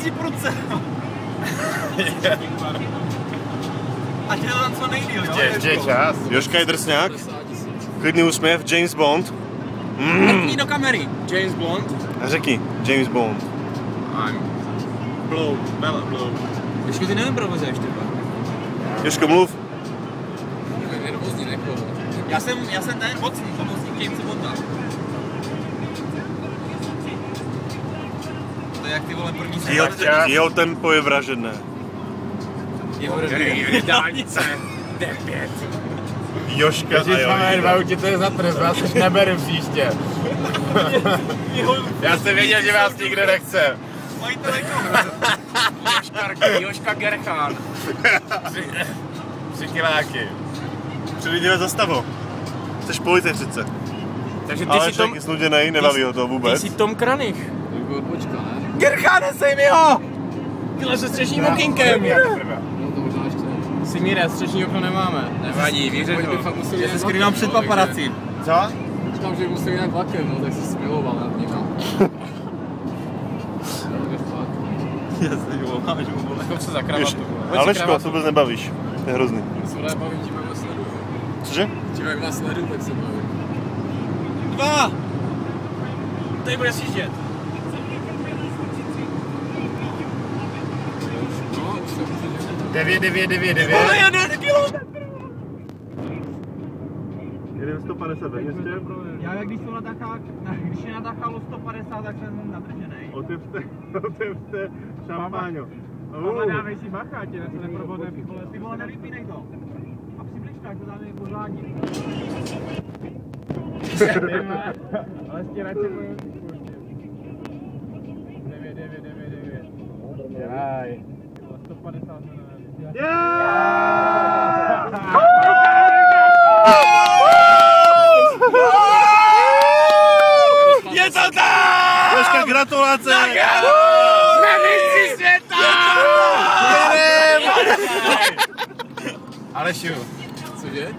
10%. A tě tam co nejdýl, jo? Ještě čas. Jožka je drsňák. Klidný úsměv, James Bond. Mrkni do kamery. James Bond. Řekni, James Bond. I'm blow, Bella blow. Ještě ty neimprovizuješ, ty pak. Jožko, mluv. Nervózní nechodu. Já jsem ten mocný, pomocník Jamesa Bonda. To je jak ty vole první se. Jeho tempo je vražedné. Dálnice. D5. Jožka a jo. Dva ti to je za trest, já se neberu příště. Já jsem věděl, že vás nikdo nechce. Jožka Gerchán. 3 kiláky. Přijdeme zastavu. Jseš policie přece. Takže ty Ale jsi člověk je snuděnej, nebaví ho to Ty vůbec. jsi Tom Kranich. Počka, ne? Gerchán, nesej mi ho! Tyhle se střešním okýnkem. Simíre, střešní okno nemáme. Nevadí, věřím ho. Já se skrývám před paparazzi. Co? Říkám, že museli nějak vlakem, no, tak se smiloval nad nima. Jasně, jo, máme, že mu vole. Se za kravatu. Aleško, to vůbec nebavíš. To je hrozný. Se vole bavím, tím jak vás sleduju. Cože? Tím jak vás sleduju, tak se bavím. 2! Tady bude sjíždět. No, už se může. 9. Ale 1 kilometr! Jedem 150 ve městě. Já když je na Dachalu 150, tak jsem nadrženej. Otevřte šampáňo. Ale dávej si bacha, tě se neprovode. Ty vole, nevypínej to. A přibliž tak, to dáme pořádně. Ale ještě radši budeme 9. Jaj. 150 Je to tak! Jožka, gratulace! Jsme mistři světa! Alešu. Cože?